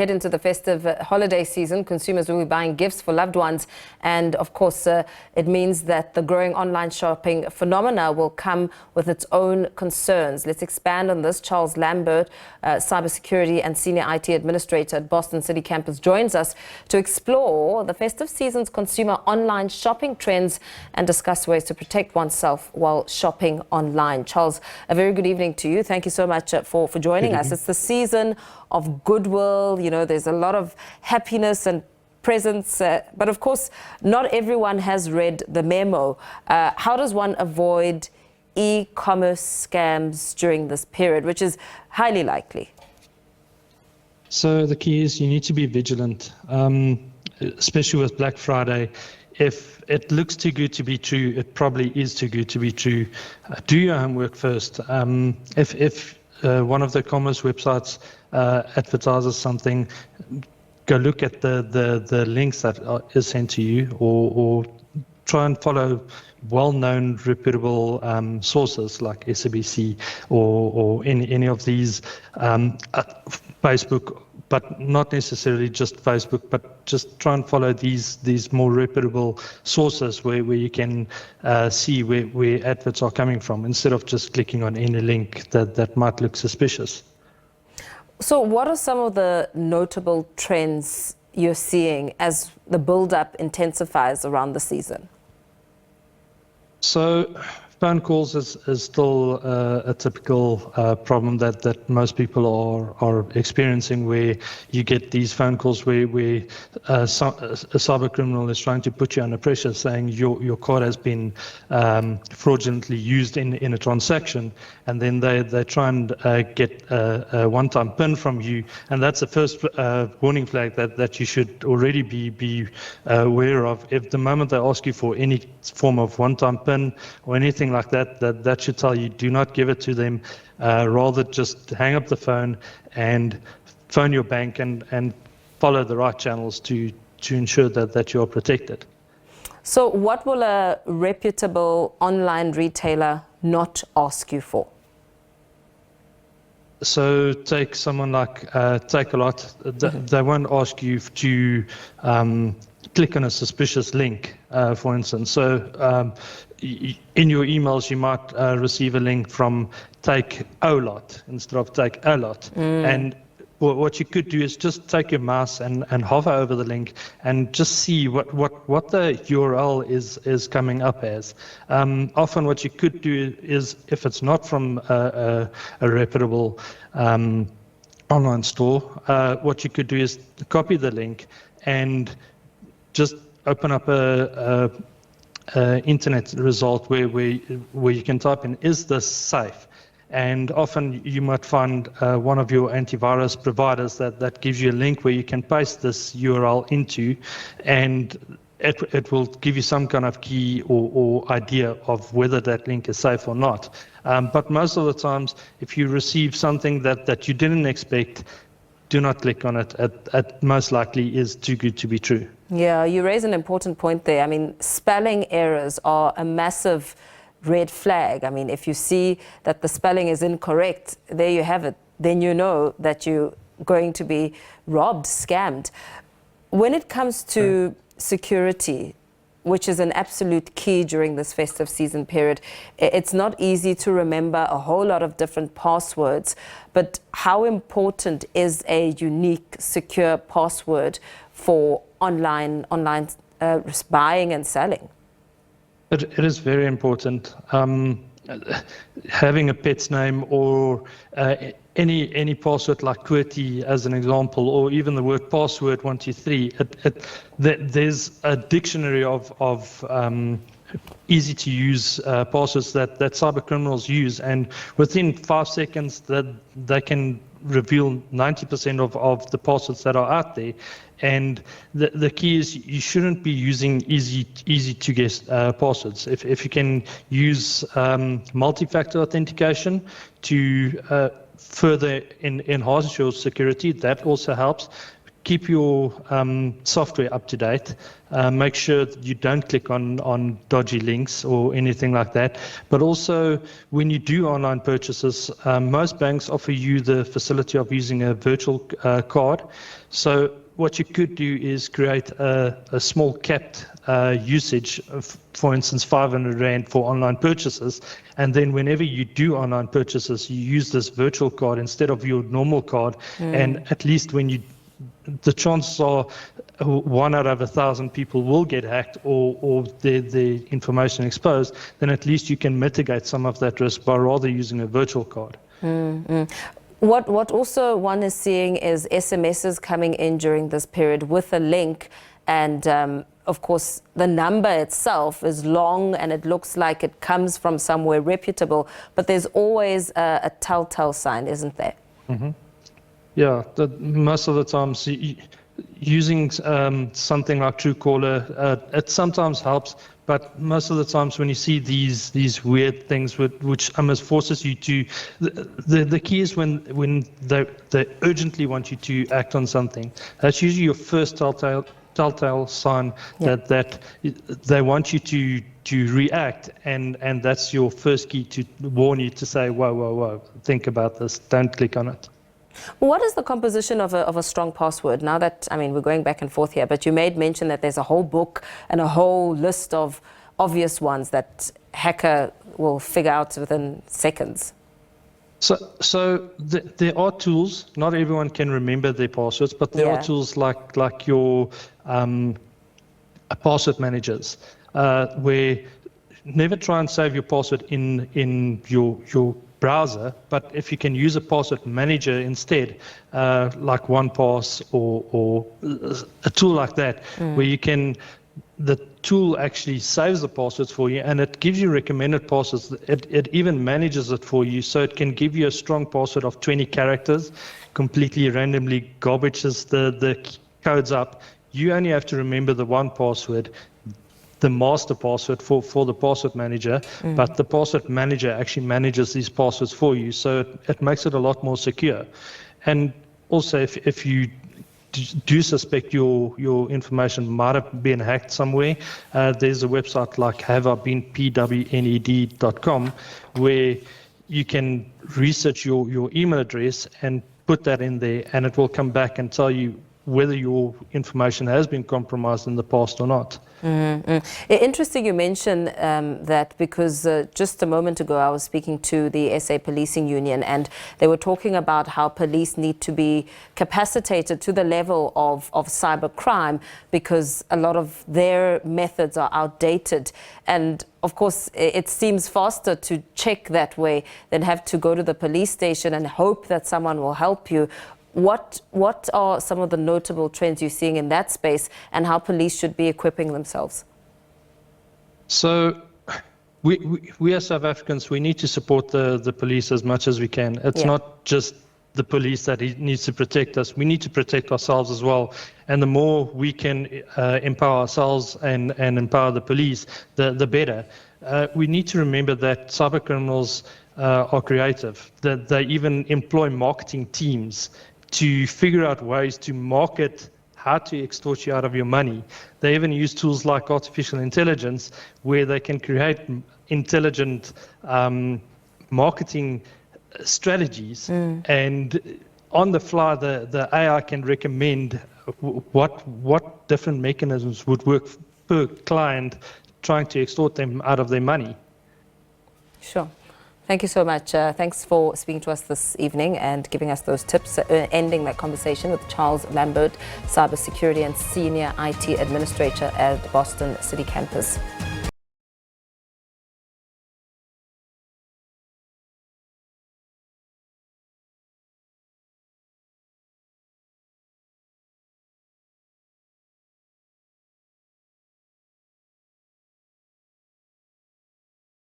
Head into the festive holiday season, consumers will be buying gifts for loved ones, and of course it means that the growing online shopping phenomena will come with its own concerns. Let's expand on this. Charles Lambert, cybersecurity and senior IT administrator at Boston City Campus, joins us to explore the festive season's consumer online shopping trends and discuss ways to protect oneself while shopping online. Charles, a very good evening to you. Thank you so much for joining us. It's the season of goodwill. You know, there's a lot of happiness and presents, but of course, not everyone has read the memo. How does one avoid e-commerce scams during this period, which is highly likely? So the key is you need to be vigilant, especially with Black Friday. If it looks too good to be true, it probably is too good to be true. Do your homework first. If one of the commerce websites advertises something, go look at the links that is sent to you, or try and follow well-known, reputable sources like SABC or any of these, Facebook, but not necessarily just Facebook, but just try and follow these more reputable sources where you can see where adverts are coming from, instead of just clicking on any link that might look suspicious. So what are some of the notable trends you're seeing as the build-up intensifies around the season? So phone calls is still a typical problem that most people are experiencing, where you get these phone calls where a cyber criminal is trying to put you under pressure, saying your card has been fraudulently used in a transaction, and then they try and get a one-time PIN from you, and that's the first warning flag that you should already be aware of. If the moment they ask you for any form of one-time PIN or anything like that should tell you, do not give it to them. Rather just hang up the phone and phone your bank and follow the right channels to ensure that you are protected. So what will a reputable online retailer not ask you for? So take someone like Take-A-Lot. They won't ask you to click on a suspicious link, for instance. So in your emails, you might receive a link from Take-A-Lot instead of Take-A-Lot. And what you could do is just take your mouse and hover over the link and just see what the URL is coming up as. Often what you could do is, if it's not from a reputable online store, what you could do is copy the link and just open up a internet result where you can type in, is this safe? And often you might find one of your antivirus providers that gives you a link where you can paste this URL into, and it will give you some kind of key or idea of whether that link is safe or not. But most of the times, if you receive something that you didn't expect, do not click on it. It most likely is too good to be true. Yeah, you raise an important point there. I mean, spelling errors are a massive red flag. I mean, if you see that the spelling is incorrect, there you have it. Then you know that you're going to be robbed, scammed. When it comes to security, which is an absolute key during this festive season period, it's not easy to remember a whole lot of different passwords, but how important is a unique, secure password for online buying and selling? It is very important. Having a pet's name or any password like QWERTY as an example, or even the word password 123. There's a dictionary of easy to use passwords that cyber criminals use, and within 5 seconds that they can reveal 90% of the passwords that are out there. And the key is you shouldn't be using easy to guess passwords. If you can use multi-factor authentication to further enhance your security, that also helps. keep your software up to date. Make sure that you don't click on dodgy links or anything like that. But also, when you do online purchases, most banks offer you the facility of using a virtual card. So what you could do is create a small capped usage of, for instance, 500 Rand for online purchases. And then whenever you do online purchases, you use this virtual card instead of your normal card. And at least the chances are 1 out of 1,000 people will get hacked or their information exposed, then at least you can mitigate some of that risk by rather using a virtual card. What also one is seeing is SMSs coming in during this period with a link, and of course the number itself is long and it looks like it comes from somewhere reputable, but there's always a telltale sign, isn't there? Yeah, most of the times using something like Truecaller, it sometimes helps, but most of the times when you see these weird things which almost forces you to, the key is when they urgently want you to act on something. That's usually your first telltale sign that they want you to react, and that's your first key to warn you to say, whoa, think about this, don't click on it. What is the composition of a strong password? Now that, I mean, we're going back and forth here, but you made mention that there's a whole book and a whole list of obvious ones that hacker will figure out within seconds. So there are tools. Not everyone can remember their passwords, but there are tools like your password managers, where never try and save your password in your browser, but if you can use a password manager instead, like OnePass or a tool like that, where you can, the tool actually saves the passwords for you and it gives you recommended passwords. It even manages it for you, so it can give you a strong password of 20 characters, completely randomly garbages the codes up. You only have to remember the one password, the master password for the password manager, but the password manager actually manages these passwords for you, so it makes it a lot more secure. And also, if you do suspect your information might have been hacked somewhere, there's a website like haveibeenpwned.com where you can research your email address and put that in there, and it will come back and tell you whether your information has been compromised in the past or not. Interesting you mention that, because just a moment ago I was speaking to the SA Policing Union, and they were talking about how police need to be capacitated to the level of cybercrime, because a lot of their methods are outdated. And of course, it seems faster to check that way than have to go to the police station and hope that someone will help you. What are some of the notable trends you're seeing in that space, and how police should be equipping themselves? So we as South Africans, we need to support the police as much as we can. It's not just the police that needs to protect us. We need to protect ourselves as well. And the more we can empower ourselves and empower the police, the better. We need to remember that cyber criminals are creative, that they even employ marketing teams to figure out ways to market how to extort you out of your money. They even use tools like artificial intelligence, where they can create intelligent marketing strategies, and on the fly the AI can recommend what different mechanisms would work per client trying to extort them out of their money. Sure. Thank you so much. Thanks for speaking to us this evening and giving us those tips, ending that conversation with Charles Lambert, Cybersecurity and Senior IT Administrator at Boston City Campus.